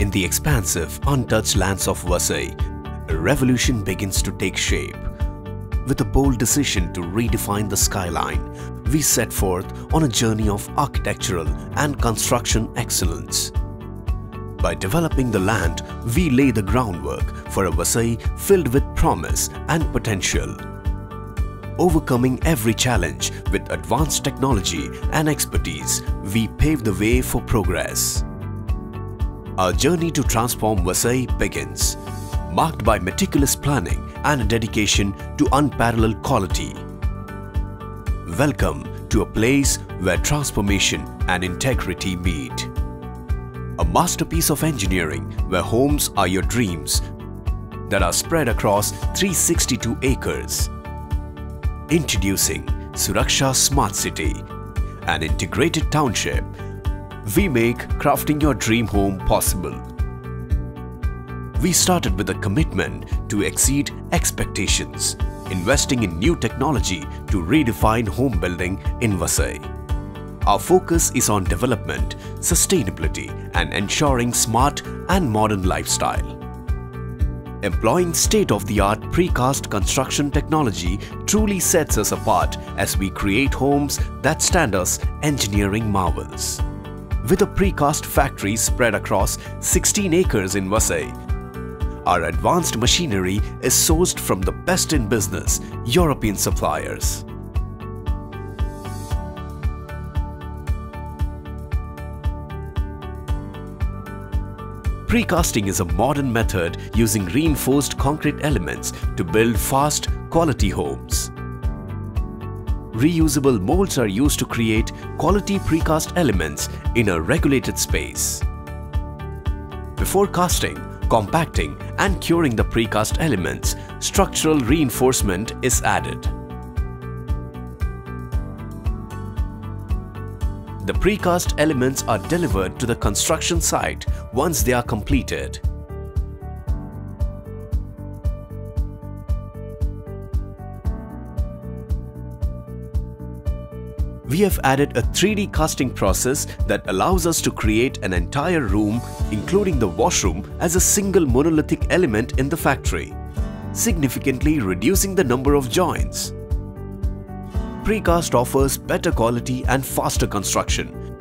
In the expansive, untouched lands of Vasai, a revolution begins to take shape. With a bold decision to redefine the skyline, we set forth on a journey of architectural and construction excellence. By developing the land, we lay the groundwork for a Vasai filled with promise and potential. Overcoming every challenge with advanced technology and expertise, we pave the way for progress. Our journey to transform Vasai begins, marked by meticulous planning and a dedication to unparalleled quality. Welcome to a place where transformation and integrity meet. A masterpiece of engineering where homes are your dreams that are spread across 362 acres. Introducing Suraksha Smart City, an integrated township. We make crafting your dream home possible. We started with a commitment to exceed expectations, investing in new technology to redefine home building in Vasai. Our focus is on development, sustainability, and ensuring smart and modern lifestyle. Employing state-of-the-art precast construction technology truly sets us apart as we create homes that stand as engineering marvels. With a precast factory spread across 16 acres in Vasai, our advanced machinery is sourced from the best in business, European suppliers. Precasting is a modern method using reinforced concrete elements to build fast, quality homes. Reusable molds are used to create quality precast elements in a regulated space. Before casting, compacting and curing the precast elements, structural reinforcement is added. The precast elements are delivered to the construction site once they are completed. We have added a 3D casting process that allows us to create an entire room, including the washroom, as a single monolithic element in the factory, significantly reducing the number of joints. Precast offers better quality and faster construction.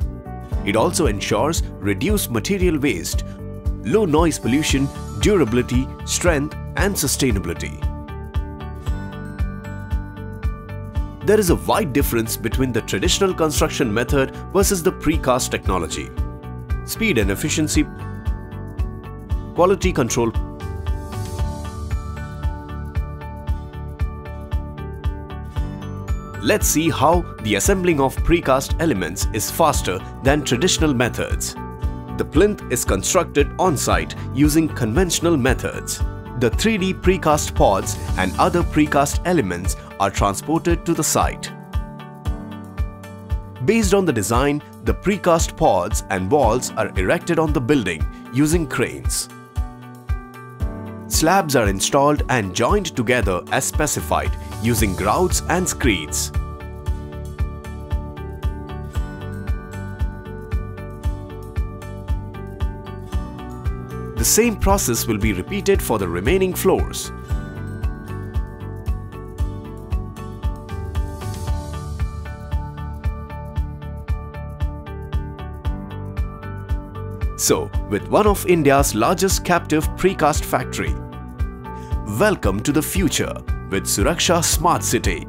It also ensures reduced material waste, low noise pollution, durability, strength, and sustainability. There is a wide difference between the traditional construction method versus the precast technology. Speed and efficiency, quality control. Let's see how the assembling of precast elements is faster than traditional methods. The plinth is constructed on-site using conventional methods. The 3D precast pods and other precast elements are transported to the site. Based on the design, the precast pods and walls are erected on the building using cranes. Slabs are installed and joined together as specified using grouts and screeds. The same process will be repeated for the remaining floors. So, with one of India's largest captive precast factory, welcome to the future with Suraksha Smart City.